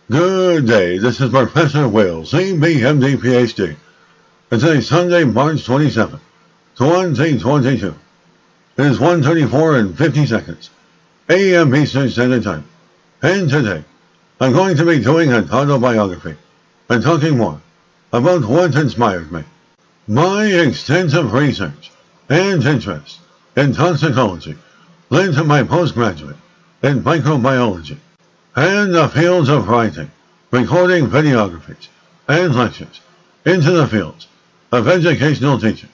Good day, this is Professor Will, CBMD PhD. It's today's Sunday, March 27th, 2022. It is 1:34 and 50 seconds, a.m. Eastern Standard Time. And today, I'm going to be doing an autobiography and talking more about what inspired me. My extensive research and interest in toxicology led to my postgraduate in microbiology and the fields of writing, recording videographies, and lectures into the fields of educational teaching.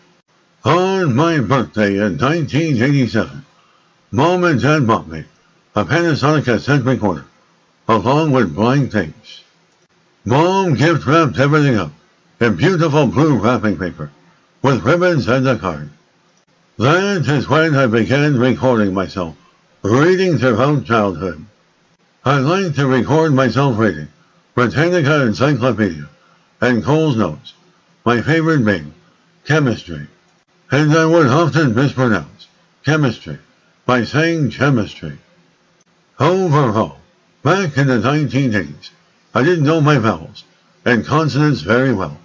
On my birthday in 1987, Mom and Dad bought me a Panasonic cassette recorder, along with blank tapes. Mom gift wrapped everything up in beautiful blue wrapping paper, with ribbons and a card. That is when I began recording myself, reading throughout childhood. I like to record myself reading Britannica Encyclopedia and Cole's Notes, my favorite being chemistry. And I would often mispronounce chemistry by saying chemistry. Overall, back in the 1980s, I didn't know my vowels and consonants very well.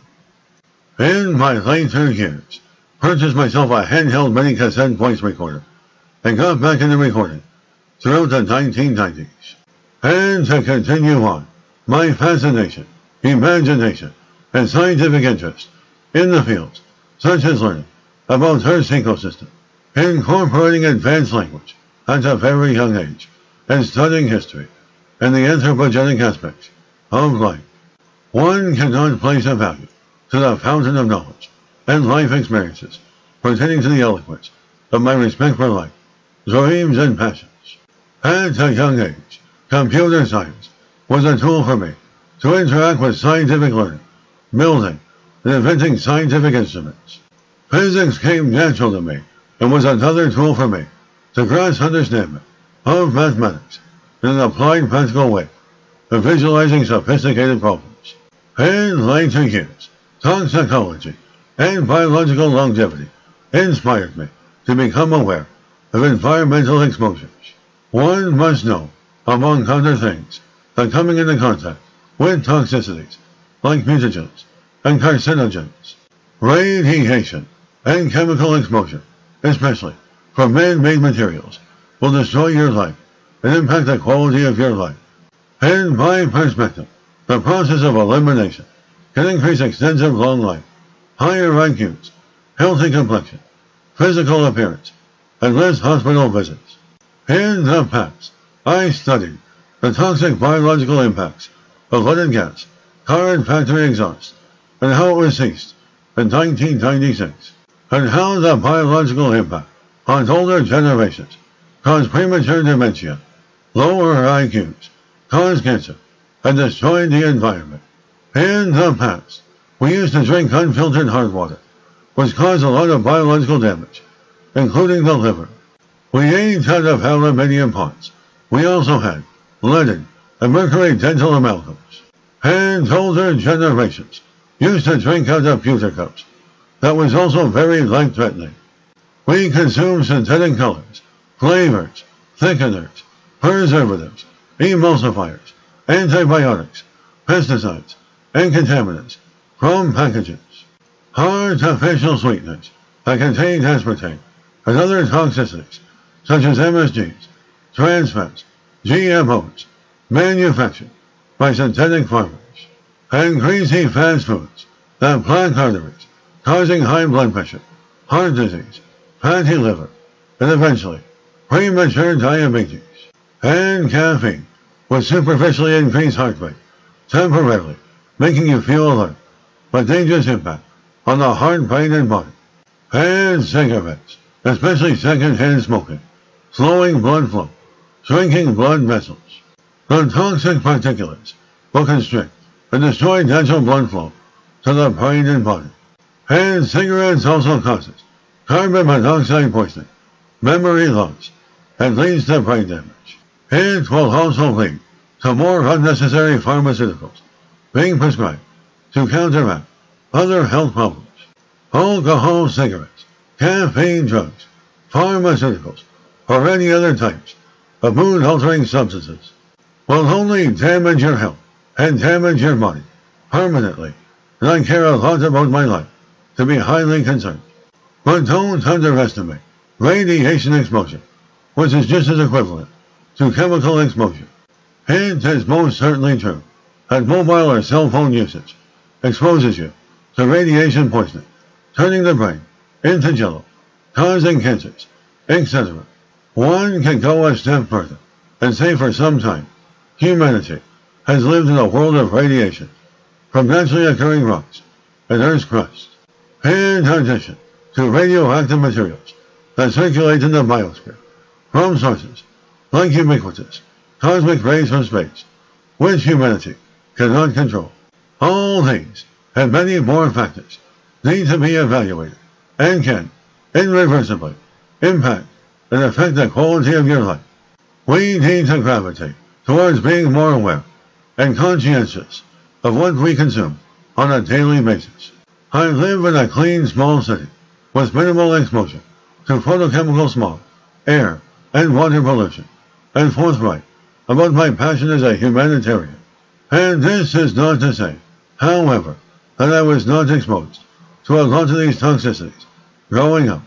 In my later years, purchased myself a handheld mini cassette voice recorder and got back into recording throughout the 1990s. And to continue on, my fascination, imagination, and scientific interest in the fields, such as learning about Earth's ecosystem, incorporating advanced language at a very young age, and studying history and the anthropogenic aspects of life. One cannot place a value to the fountain of knowledge and life experiences pertaining to the eloquence of my respect for life, dreams, and passions. At a young age, computer science was a tool for me to interact with scientific learning, building, and inventing scientific instruments. Physics came natural to me and was another tool for me to grasp understanding of mathematics in an applied practical way of visualizing sophisticated problems. In later years, toxicology and biological longevity inspired me to become aware of environmental exposures. One must know, among other things, that coming into contact with toxicities like mutagens and carcinogens, radiation, and chemical exposure, especially from man-made materials, will destroy your life and impact the quality of your life. In my perspective, the process of elimination can increase extensive long life, higher IQs, healthy complexion, physical appearance, and less hospital visits. In the past, I studied the toxic biological impacts of leaded gas, car and factory exhaust, and how it was ceased in 1996, and how the biological impact on older generations caused premature dementia, lower IQs, caused cancer, and destroyed the environment. In the past, we used to drink unfiltered hard water, which caused a lot of biological damage, including the liver. We ate out of aluminium pots. We also had leaded and mercury dental amalgams. And older generations used to drink out of pewter cups. That was also very life-threatening. We consumed synthetic colors, flavors, thickeners, preservatives, emulsifiers, antibiotics, pesticides, and contaminants from packages. Artificial sweeteners that contained aspartame and other toxicities such as MSGs, trans fats, GMOs, manufactured by synthetic farmers, and greasy fast foods that plaque arteries, causing high blood pressure, heart disease, fatty liver, and eventually premature diabetes. And caffeine will superficially increase heart rate, temporarily making you feel alert, but dangerous impact on the heart, brain, and body. And cigarettes, especially secondhand smoking, slowing blood flow, shrinking blood vessels. The toxic particulates will constrict and destroy natural blood flow to the brain and body. And cigarettes also causes carbon monoxide poisoning, memory loss, and leads to brain damage. It will also lead to more unnecessary pharmaceuticals being prescribed to counteract other health problems. Alcohol, cigarettes, caffeine, drugs, pharmaceuticals, or any other types of mood-altering substances will only damage your health and damage your body permanently, and I care a lot about my life to be highly concerned. But don't underestimate radiation exposure, which is just as equivalent to chemical exposure. It is most certainly true that mobile or cell phone usage exposes you to radiation poisoning, turning the brain into jello, causing cancers, etc. One can go a step further and say for some time, humanity has lived in a world of radiation from naturally occurring rocks and Earth's crust, in addition to radioactive materials that circulate in the biosphere from sources like ubiquitous cosmic rays from space, which humanity cannot control. All these and many more factors need to be evaluated and can irreversibly impact and affect the quality of your life. We need to gravitate towards being more aware and conscientious of what we consume on a daily basis. I live in a clean, small city with minimal exposure to photochemical smog, air, and water pollution, and forthright about my passion as a humanitarian. And this is not to say, however, that I was not exposed to a lot of these toxicities growing up.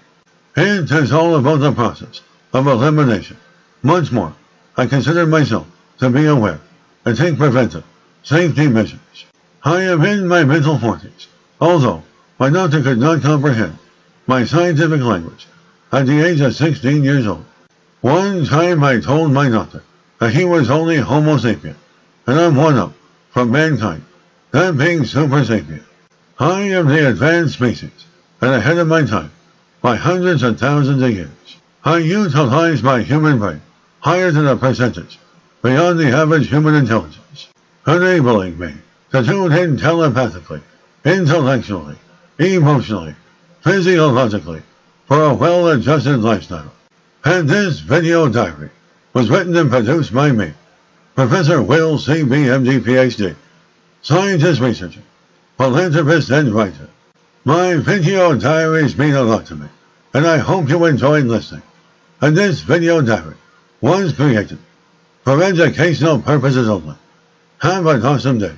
It is all about the process of elimination. Much more, I consider myself to be aware and take preventive safety measures. I am in my middle 40s, although my doctor could not comprehend my scientific language at the age of 16 years old. One time I told my doctor that he was only Homo sapien, and I'm one up from mankind, that being super sapien. I am the advanced species, and ahead of my time, by hundreds of thousands of years. I utilize my human brain higher than a percentage beyond the average human intelligence, enabling me to tune in telepathically, intellectually, emotionally, physiologically, for a well-adjusted lifestyle. And this video diary was written and produced by me, Professor Will C.B. M.D. Ph.D., scientist researcher, philanthropist, and writer. My video diaries mean a lot to me, and I hope you enjoyed listening. And this video diary was created for educational purposes only. Have an awesome day.